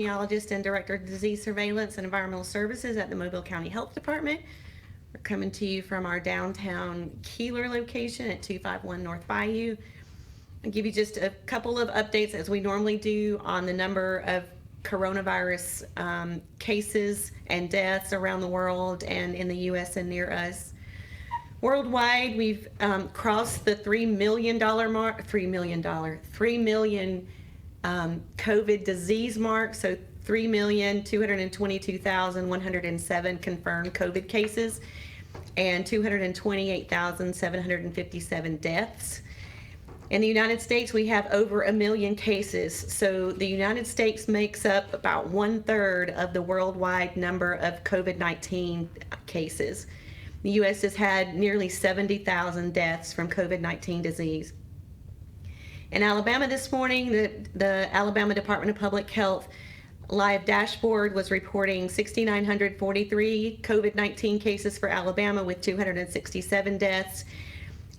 Epidemiologist and Director of Disease Surveillance and Environmental Services at the Mobile County Health Department. We're coming to you from our downtown Keeler location at 251 North Bayou. I'll give you just a couple of updates as we normally do on the number of coronavirus cases and deaths around the world and in the U.S. and near us. Worldwide, we've crossed the $3 million mark, $3 million COVID disease mark, so 3,222,107 confirmed COVID cases and 228,757 deaths. In the United States, we have over 1 million cases, so the United States makes up about 1/3 of the worldwide number of COVID-19 cases. The U.S. has had nearly 70,000 deaths from COVID-19 disease. In Alabama this morning, the Alabama Department of Public Health live dashboard was reporting 6,943 COVID-19 cases for Alabama with 267 deaths.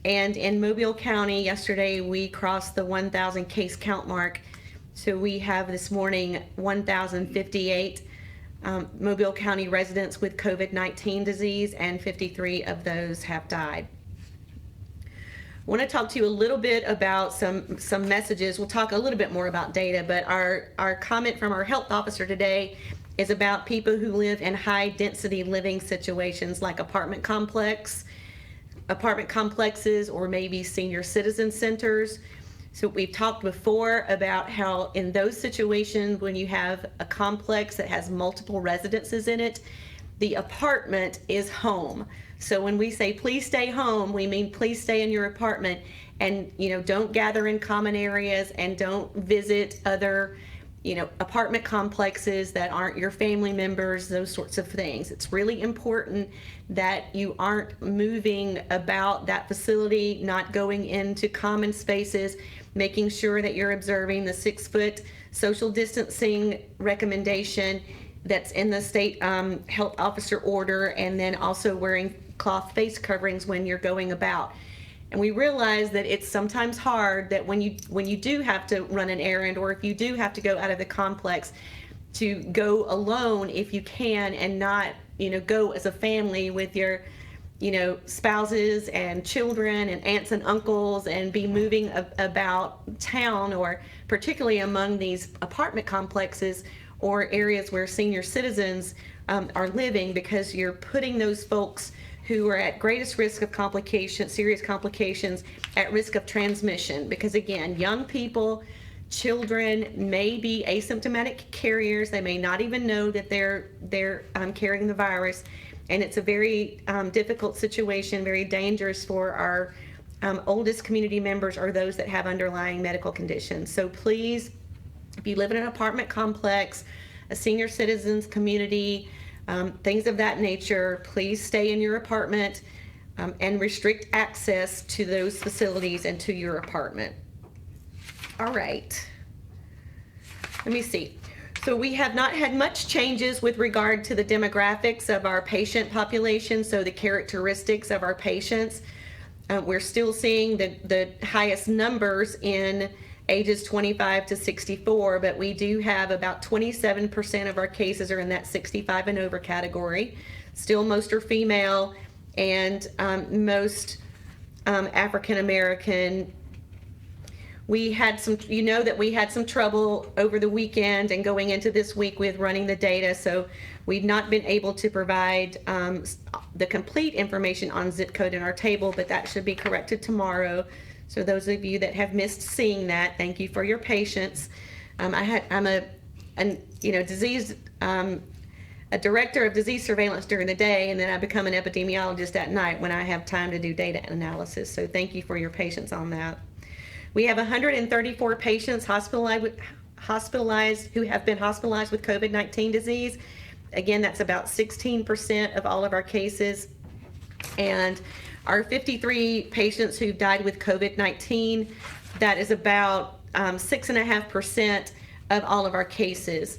And in Mobile County yesterday, we crossed the 1,000 case count mark. So we have this morning 1,058 Mobile County residents with COVID-19 disease, and 53 of those have died. I want to talk to you a little bit about some messages. We'll talk a little bit more about data, but our comment from our health officer today is about people who live in high density living situations like apartment complexes, or maybe senior citizen centers. So we've talked before about how in those situations, when you have a complex that has multiple residences in it, the apartment is home. So when we say please stay home, we mean please stay in your apartment, and don't gather in common areas and don't visit other apartment complexes that aren't your family members, those sorts of things. It's really important that you aren't moving about that facility, not going into common spaces, making sure that you're observing the 6-foot social distancing recommendation that's in the state health officer order, and then also wearing cloth face coverings when you're going about. And we realize that it's sometimes hard that when you do have to run an errand, or if you do have to go out of the complex, to go alone if you can, and not go as a family with your spouses and children and aunts and uncles, and be moving about town, or particularly among these apartment complexes or areas where senior citizens are living, because you're putting those folks who are at greatest risk of complications, serious complications, at risk of transmission. Because again, young people, children may be asymptomatic carriers. They may not even know that they're carrying the virus, and it's a very difficult situation, very dangerous for our oldest community members, or those that have underlying medical conditions. So please, if you live in an apartment complex, a senior citizens community, things of that nature, please stay in your apartment and restrict access to those facilities and to your apartment. All right, let me see. So we have not had much changes with regard to the demographics of our patient population, so the characteristics of our patients. We're still seeing the highest numbers in ages 25 to 64, but we do have about 27% of our cases are in that 65 and over category. Still, most are female, and most African American. We had some, that we had some trouble over the weekend and going into this week with running the data, so we've not been able to provide the complete information on zip code in our table, but that should be corrected tomorrow. So those of you that have missed seeing that, thank you for your patience. I'm a director of disease surveillance during the day, and then I become an epidemiologist at night when I have time to do data analysis. So thank you for your patience on that. We have 134 patients hospitalized who have been hospitalized with COVID-19 disease. Again, that's about 16% of all of our cases. And our 53 patients who died with COVID-19, that is about 6.5% of all of our cases.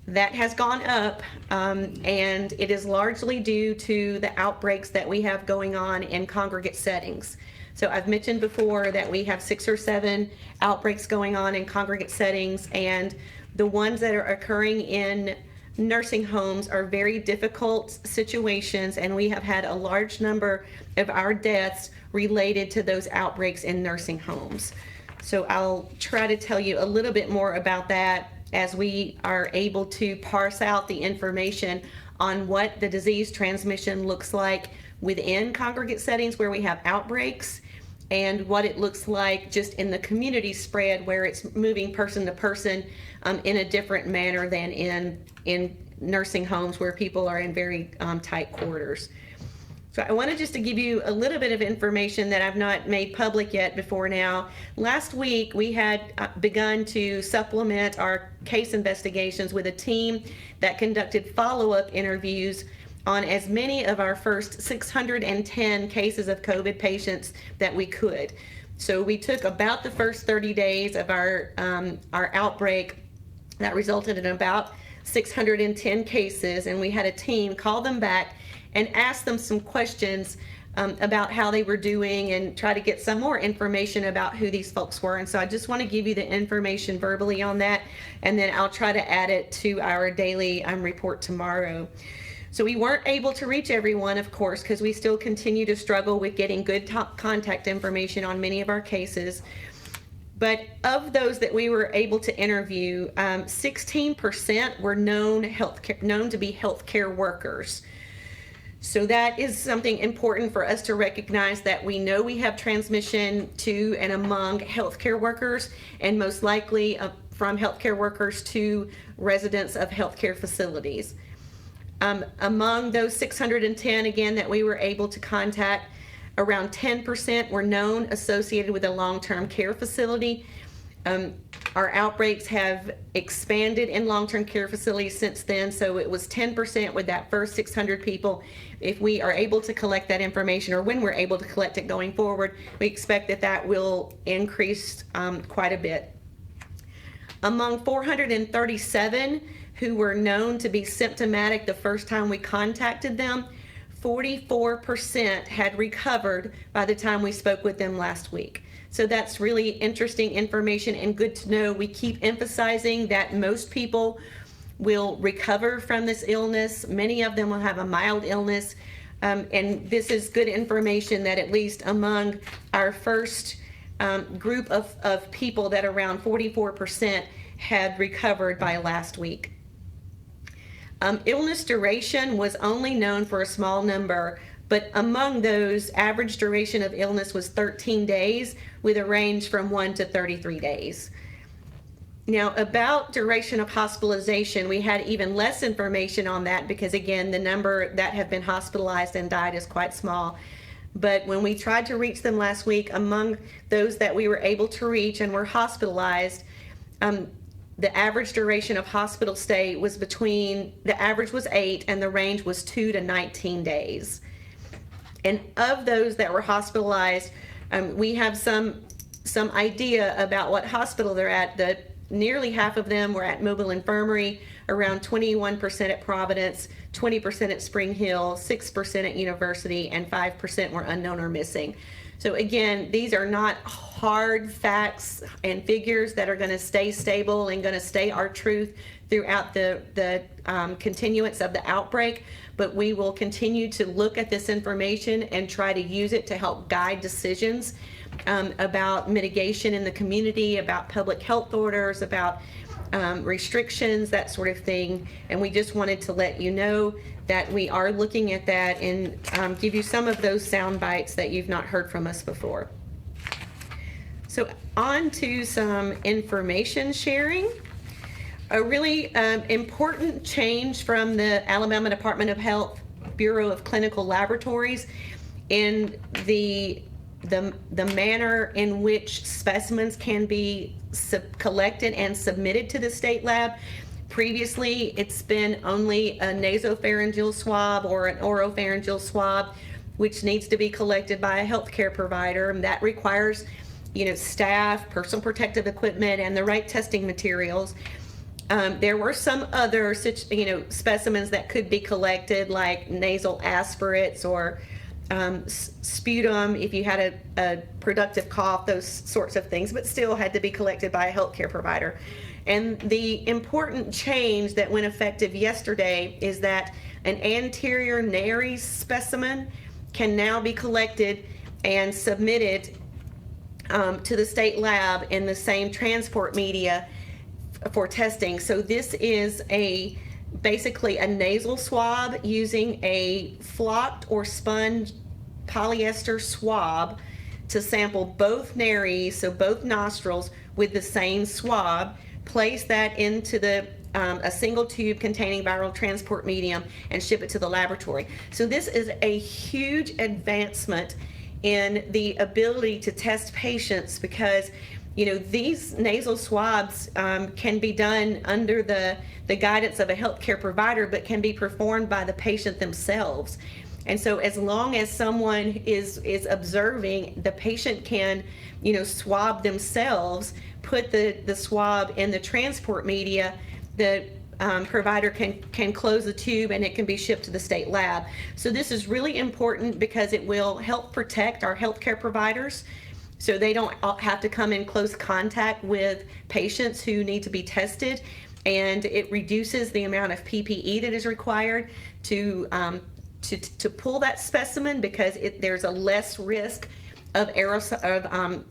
That has gone up, and it is largely due to the outbreaks that we have going on in congregate settings. So I've mentioned before that we have 6 or 7 outbreaks going on in congregate settings, and The ones that are occurring in nursing homes are very difficult situations, and we have had a large number of our deaths related to those outbreaks in nursing homes. So I'll try to tell you a little bit more about that as we are able to parse out the information on what the disease transmission looks like within congregate settings where we have outbreaks, and what it looks like just in the community spread where it's moving person to person in a different manner than in nursing homes where people are in very tight quarters. So I wanted just to give you a little bit of information that I've not made public yet before now. Last week we had begun to supplement our case investigations with a team that conducted follow-up interviews on as many of our first 610 cases of COVID patients that we could. So we took about the first 30 days of our outbreak that resulted in about 610 cases, and we had a team call them back and ask them some questions about how they were doing and try to get some more information about who these folks were. And so I just want to give you the information verbally on that, and then I'll try to add it to our daily report tomorrow. So we weren't able to reach everyone, of course, because we still continue to struggle with getting good contact information on many of our cases. But of those that we were able to interview, 16% were known to be healthcare workers. So that is something important for us to recognize, that we know we have transmission to and among healthcare workers, and most likely from healthcare workers to residents of healthcare facilities. Among those 610, again, that we were able to contact, around 10% were known associated with a long-term care facility. Our outbreaks have expanded in long-term care facilities since then, so it was 10% with that first 600 people. If we are able to collect that information, or when we're able to collect it going forward, we expect that that will increase quite a bit. Among 437 who were known to be symptomatic the first time we contacted them, 44% had recovered by the time we spoke with them last week. So that's really interesting information and good to know. We keep emphasizing that most people will recover from this illness. Many of them will have a mild illness. And this is good information that at least among our first group of people, that around 44% had recovered by last week. Illness duration was only known for a small number, but among those, average duration of illness was 13 days with a range from 1 to 33 days. Now, about duration of hospitalization, we had even less information on that because, again, the number that have been hospitalized and died is quite small. But when we tried to reach them last week, among those that we were able to reach and were hospitalized, the average duration of hospital stay was the average was 8 and the range was 2 to 19 days. And of those that were hospitalized, we have some idea about what hospital they're at. Nearly half of them were at Mobile Infirmary, around 21% at Providence, 20% at Spring Hill, 6% at University, and 5% were unknown or missing. So again, these are not hard facts and figures that are going to stay stable and going to stay our truth throughout the continuance of the outbreak, but we will continue to look at this information and try to use it to help guide decisions about mitigation in the community, about public health orders, about restrictions, that sort of thing. And we just wanted to let you know that we are looking at that and give you some of those sound bites that you've not heard from us before. So on to some information sharing. A really important change from the Alabama Department of Health Bureau of Clinical Laboratories in the manner in which specimens can be collected and submitted to the state lab. Previously, it's been only a nasopharyngeal swab or an oropharyngeal swab, which needs to be collected by a healthcare provider, and that requires, staff, personal protective equipment, and the right testing materials. There were some other, specimens that could be collected, like nasal aspirates or sputum if you had a productive cough, those sorts of things, but still had to be collected by a healthcare provider. And the important change that went effective yesterday is that an anterior nares specimen can now be collected and submitted to the state lab in the same transport media for testing. So this is basically a nasal swab using a flocked or spun polyester swab to sample both nares, so both nostrils, with the same swab. Place that into a single tube containing viral transport medium and ship it to the laboratory. So this is a huge advancement in the ability to test patients, because these nasal swabs can be done under the guidance of a healthcare provider, but can be performed by the patient themselves. And so as long as someone is observing, the patient can swab themselves, put the swab in the transport media, the provider can close the tube, and it can be shipped to the state lab. So this is really important because it will help protect our healthcare providers, so they don't have to come in close contact with patients who need to be tested, and it reduces the amount of PPE that is required to pull that specimen, because there's a less risk of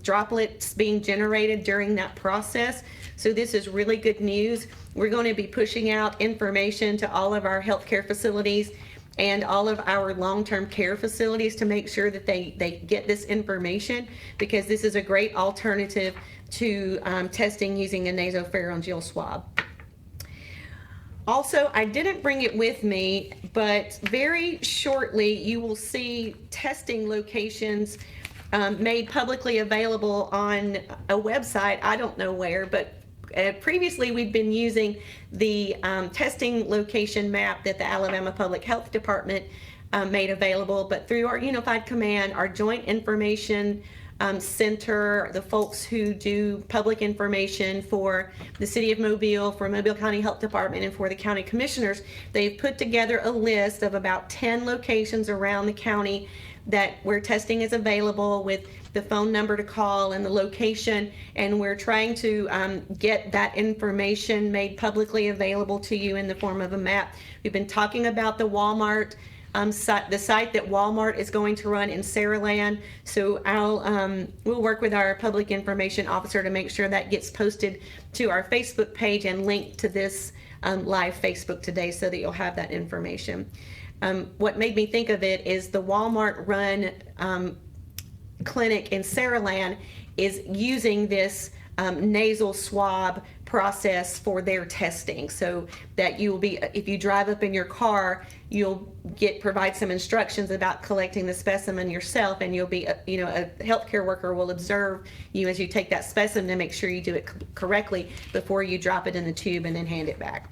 droplets being generated during that process. So this is really good news. We're going to be pushing out information to all of our healthcare facilities and all of our long-term care facilities to make sure that they get this information, because this is a great alternative to testing using a nasopharyngeal swab. Also, I didn't bring it with me, but very shortly you will see testing locations made publicly available on a website, I don't know where, but previously we'd been using the testing location map that the Alabama Public Health Department made available, but through our unified command, our Joint Information Center, the folks who do public information for the City of Mobile, for Mobile County Health Department, and for the county commissioners, they've put together a list of about 10 locations around the county where testing is available, with the phone number to call and the location, and we're trying to get that information made publicly available to you in the form of a map. We've been talking about the Walmart site, the site that Walmart is going to run in Saraland. So we'll work with our public information officer to make sure that gets posted to our Facebook page and linked to this live Facebook today, so that you'll have that information. What made me think of it is the Walmart run clinic in Saraland is using this nasal swab process for their testing, so that you'll be, if you drive up in your car, you'll provide some instructions about collecting the specimen yourself, and you'll be, a healthcare worker will observe you as you take that specimen to make sure you do it correctly before you drop it in the tube and then hand it back.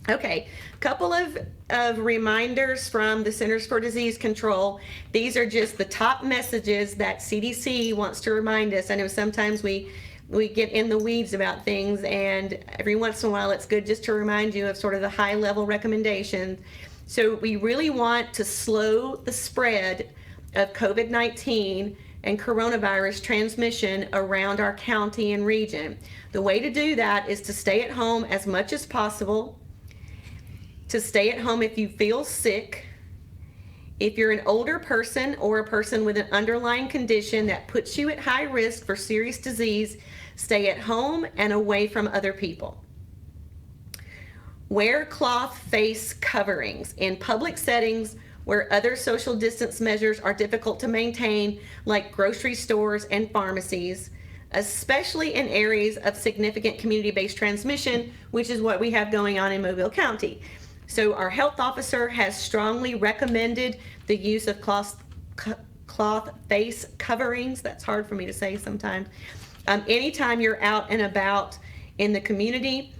Okay, a couple of reminders from the Centers for Disease Control. These are just the top messages that CDC wants to remind us. I know sometimes we get in the weeds about things, and every once in a while it's good just to remind you of sort of the high level recommendations. So we really want to slow the spread of COVID-19 and coronavirus transmission around our county and region. The way to do that is to stay at home as much as possible, to stay at home if you feel sick. If you're an older person or a person with an underlying condition that puts you at high risk for serious disease, stay at home and away from other people. Wear cloth face coverings in public settings where other social distance measures are difficult to maintain, like grocery stores and pharmacies, especially in areas of significant community-based transmission, which is what we have going on in Mobile County. So our health officer has strongly recommended the use of cloth face coverings. That's hard for me to say sometimes. Anytime you're out and about in the community,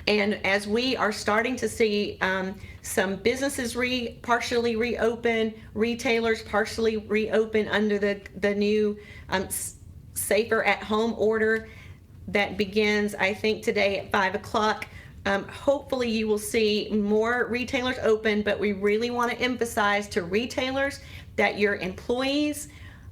and as we are starting to see some businesses partially reopen, retailers partially reopen under the new safer at home order that begins, I think, today at 5 o'clock. Hopefully you will see more retailers open, but we really want to emphasize to retailers that your employees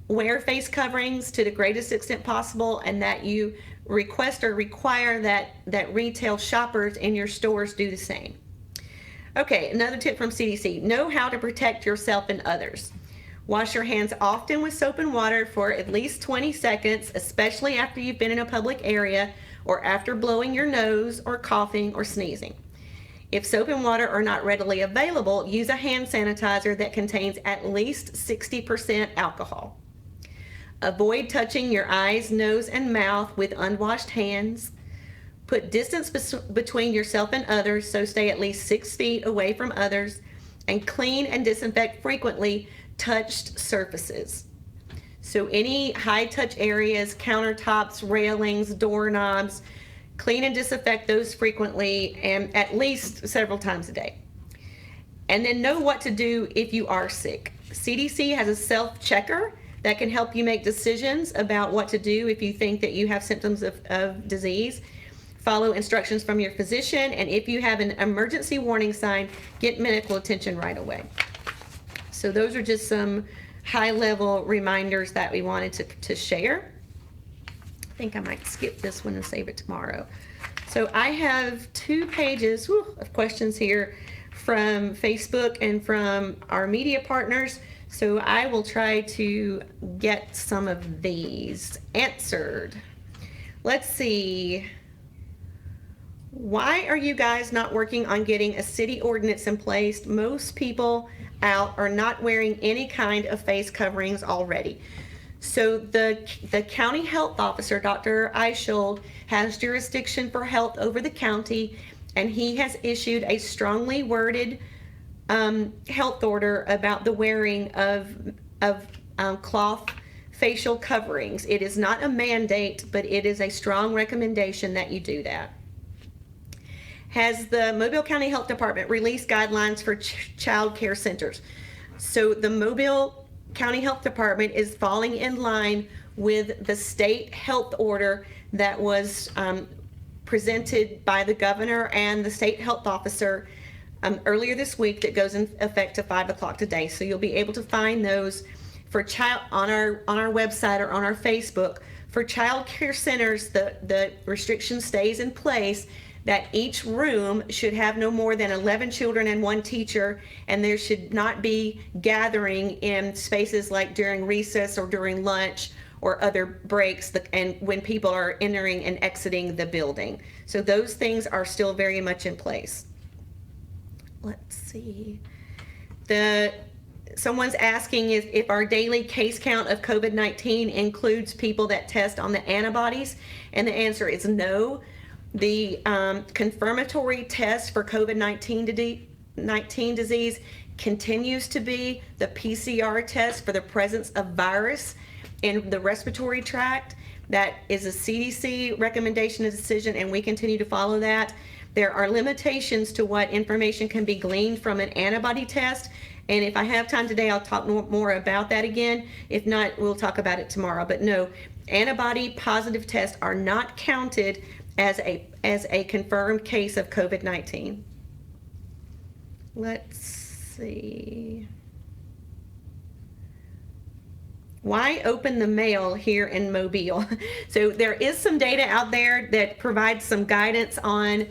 wear face coverings to the greatest extent possible, and that you request or require that retail shoppers in your stores do the same. Okay, another tip from CDC: know how to protect yourself and others. Wash your hands often with soap and water for at least 20 seconds, especially after you've been in a public area or after blowing your nose or coughing or sneezing. If soap and water are not readily available, use a hand sanitizer that contains at least 60% alcohol. Avoid touching your eyes, nose, and mouth with unwashed hands. Put distance between yourself and others, so stay at least 6 feet away from others, and clean and disinfect frequently touched surfaces. So any high touch areas, countertops, railings, doorknobs, clean and disinfect those frequently and at least several times a day. And then know what to do if you are sick. CDC has a self-checker that can help you make decisions about what to do if you think that you have symptoms of disease. Follow instructions from your physician, and if you have an emergency warning sign, get medical attention right away. So those are just some high-level reminders that we wanted to share. I think I might skip this one and save it tomorrow. So I have 2 pages of questions here from Facebook and from our media partners. So I will try to get some of these answered. Let's see. Why are you guys not working on getting a city ordinance in place? Most people out are not wearing any kind of face coverings already. So the county health officer, Dr. Eichhold, has jurisdiction for health over the county, and he has issued a strongly worded health order about the wearing of cloth facial coverings. It is not a mandate, but it is a strong recommendation that you do that. Has the Mobile County Health Department released guidelines for child care centers? So the Mobile County Health Department is falling in line with the state health order that was presented by the governor and the state health officer earlier this week, that goes in effect to 5 o'clock today. So you'll be able to find those for child on our website or on our Facebook. For child care centers, the restriction stays in place that each room should have no more than 11 children and 1 teacher, and there should not be gathering in spaces like during recess or during lunch or other breaks, and when people are entering and exiting the building. So those things are still very much in place. Let's see. Someone's asking if our daily case count of COVID-19 includes people that test on the antibodies, and the answer is no. The confirmatory test for COVID-19 disease continues to be the PCR test for the presence of virus in the respiratory tract. That is a CDC recommendation and decision, and we continue to follow that. There are limitations to what information can be gleaned from an antibody test, and if I have time today, I'll talk more about that again. If not, we'll talk about it tomorrow. But no, antibody positive tests are not counted as a confirmed case of COVID-19. Let's see. Why open the mail here in Mobile? So there is some data out there that provides some guidance on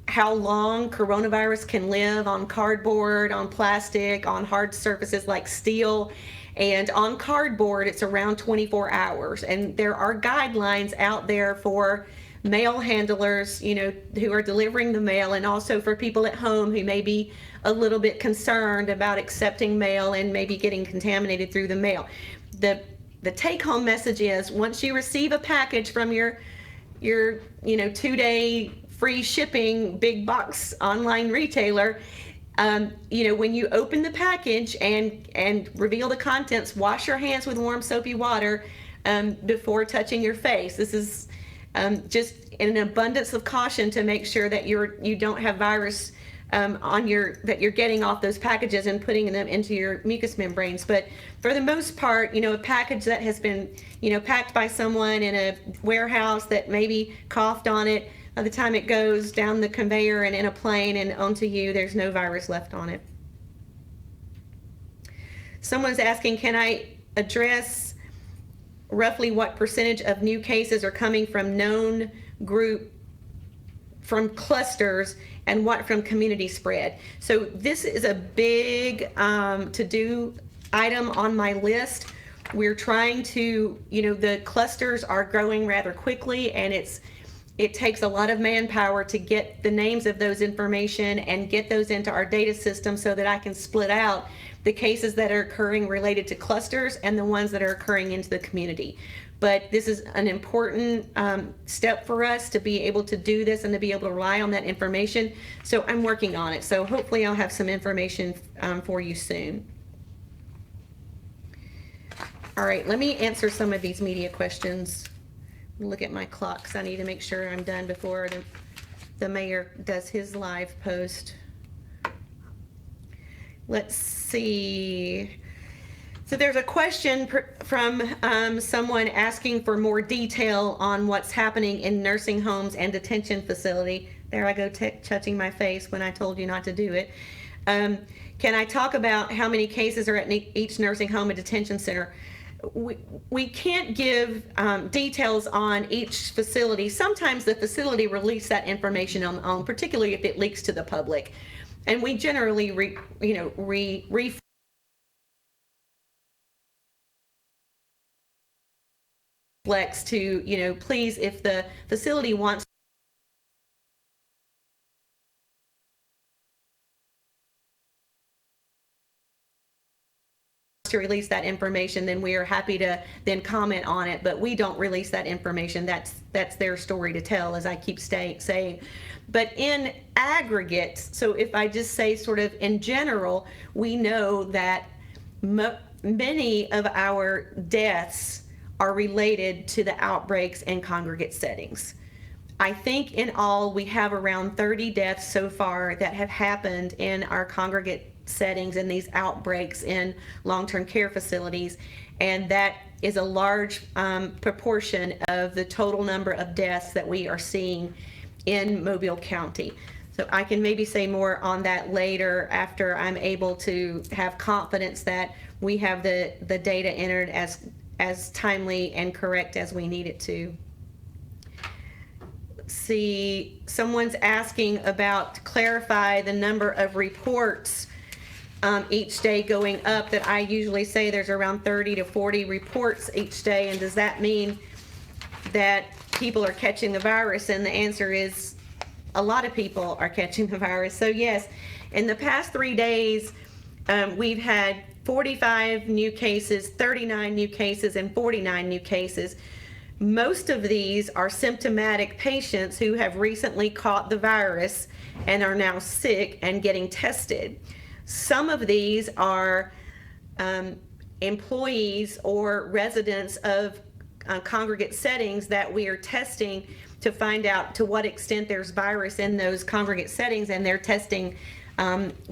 how long coronavirus can live on cardboard, on plastic, on hard surfaces like steel. And on cardboard, it's around 24 hours. And there are guidelines out there for mail handlers, who are delivering the mail, and also for people at home who may be a little bit concerned about accepting mail and maybe getting contaminated through the mail. The take-home message is, once you receive a package from your 2-day free shipping big box online retailer, when you open the package and reveal the contents, wash your hands with warm soapy water before touching your face. This is just in an abundance of caution to make sure that you don't have virus that you're getting off those packages and putting them into your mucous membranes. But for the most part, a package that has been packed by someone in a warehouse that maybe coughed on it, by the time it goes down the conveyor and in a plane and onto you, there's no virus left on it. Someone's asking, can I address roughly what percentage of new cases are coming from known group, from clusters, and what from community spread. So this is a big to-do item on my list. We're trying to, the clusters are growing rather quickly, and it takes a lot of manpower to get the names of those information and get those into our data system so that I can split out the cases that are occurring related to clusters and the ones that are occurring into the community. But this is an important step for us to be able to do this and to be able to rely on that information. So I'm working on it. So hopefully I'll have some information for you soon. All right, let me answer some of these media questions. Look at my clock because I need to make sure I'm done before the mayor does his live post. Let's see. So there's a question from someone asking for more detail on what's happening in nursing homes and detention facility. There I go touching my face when I told you not to do it. Can I talk about how many cases are at each nursing home and detention center? We can't give details on each facility. Sometimes the facility release that information on particularly if it leaks to the public. And we generally reflex to, please, if the facility wants to release that information, then we are happy to then comment on it, but we don't release that information. That's their story to tell, as I keep saying. But in aggregate, so if I just say sort of in general, we know that many of our deaths are related to the outbreaks in congregate settings. I think in all we have around 30 deaths so far that have happened in our congregate settings and these outbreaks in long-term care facilities, and that is a large proportion of the total number of deaths that we are seeing in Mobile County. So I can maybe say more on that later after I'm able to have confidence that we have the data entered as timely and correct as we need it to. See, someone's asking about clarify the number of reports each day going up. That I usually say there's around 30 to 40 reports each day, and does that mean that people are catching the virus? And the answer is a lot of people are catching the virus. So yes, in the past 3 days we've had 45 new cases, 39 new cases, and 49 new cases. Most of these are symptomatic patients who have recently caught the virus and are now sick and getting tested. Some of these are employees or residents of congregate settings that we are testing to find out to what extent there's virus in those congregate settings, and they're testing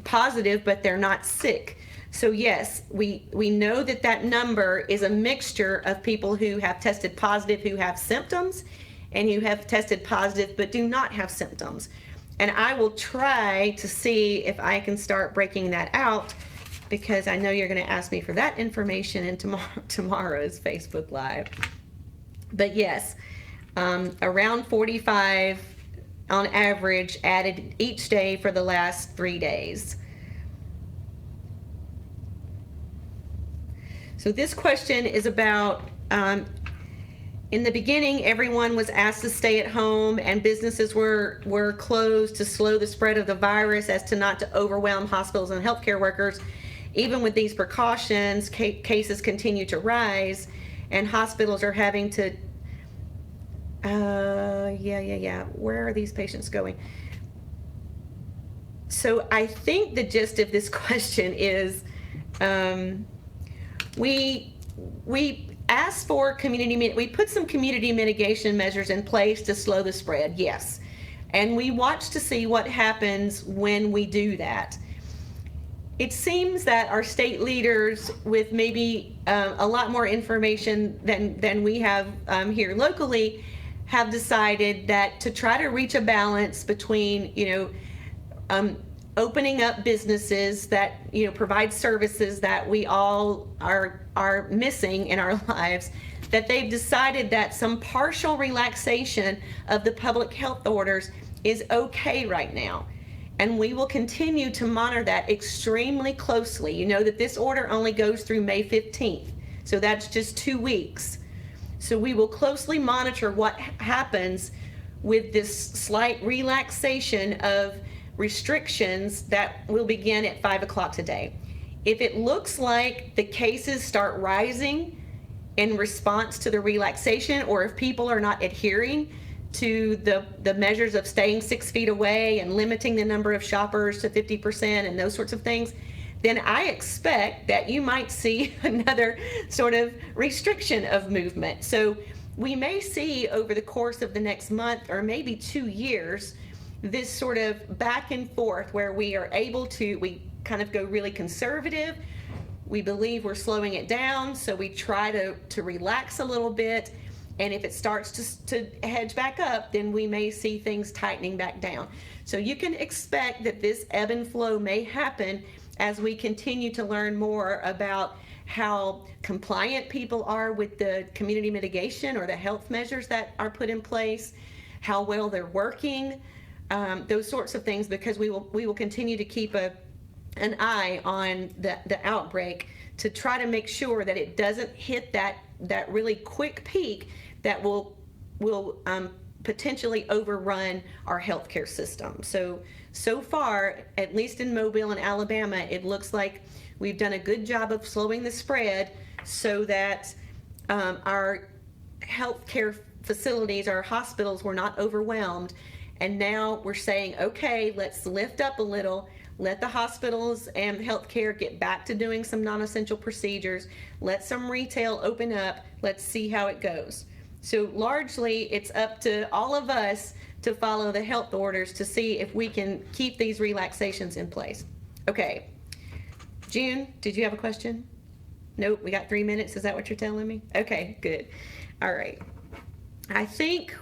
positive, but they're not sick. So yes, we know that number is a mixture of people who have tested positive, who have symptoms, and who have tested positive but do not have symptoms. And I will try to see if I can start breaking that out, because I know you're going to ask me for that information in tomorrow's Facebook Live. But yes, around 45 on average added each day for the last 3 days. So this question is about, in the beginning, everyone was asked to stay at home and businesses were closed to slow the spread of the virus as to not to overwhelm hospitals and healthcare workers. Even with these precautions, cases continue to rise, and hospitals are having to, where are these patients going? So I think the gist of this question is, we asked for we put some community mitigation measures in place to slow the spread, yes. And we watch to see what happens when we do that. It seems that our state leaders, with maybe a lot more information than we have here locally, have decided that to try to reach a balance between, opening up businesses that provide services that we all are missing in our lives, that they've decided that some partial relaxation of the public health orders is okay right now. And we will continue to monitor that extremely closely. You know that this order only goes through May 15th, so that's just 2 weeks. So we will closely monitor what happens with this slight relaxation of restrictions that will begin at 5 o'clock today. If it looks like the cases start rising in response to the relaxation, or if people are not adhering to the measures of staying 6 feet away and limiting the number of shoppers to 50% and those sorts of things, then I expect that you might see another sort of restriction of movement. So we may see over the course of the next month or maybe 2 years this sort of back and forth where we are able to, we kind of go really conservative. We believe we're slowing it down, so we try to relax a little bit. And if it starts to hedge back up, then we may see things tightening back down. So you can expect that this ebb and flow may happen as we continue to learn more about how compliant people are with the community mitigation or the health measures that are put in place, how well they're working, those sorts of things, because we will continue to keep an eye on the outbreak to try to make sure that it doesn't hit that really quick peak that will potentially overrun our healthcare system. So far, at least in Mobile and Alabama, it looks like we've done a good job of slowing the spread so that our healthcare facilities, our hospitals were not overwhelmed. And now we're saying, okay, let's lift up a little, let the hospitals and healthcare get back to doing some non-essential procedures, let some retail open up, let's see how it goes. So largely, it's up to all of us to follow the health orders to see if we can keep these relaxations in place. Okay, June, did you have a question? Nope, we got 3 minutes, is that what you're telling me? Okay, good. All right, I think,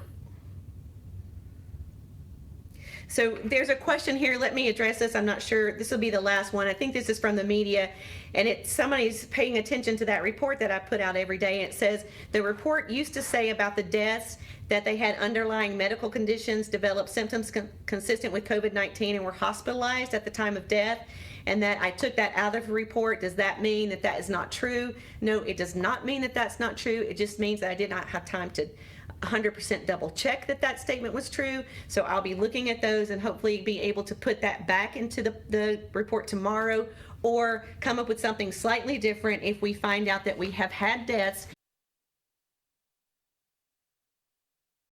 so there's a question here, let me address this, I'm not sure, this will be the last one. I think this is from the media, and somebody's paying attention to that report that I put out every day, and it says, the report used to say about the deaths that they had underlying medical conditions, developed symptoms consistent with COVID-19 and were hospitalized at the time of death, and that I took that out of the report. Does that mean that that is not true? No, it does not mean that that's not true. It just means that I did not have time to 100% double check that statement was true. So I'll be looking at those and hopefully be able to put that back into the report tomorrow, or come up with something slightly different if we find out that we have had deaths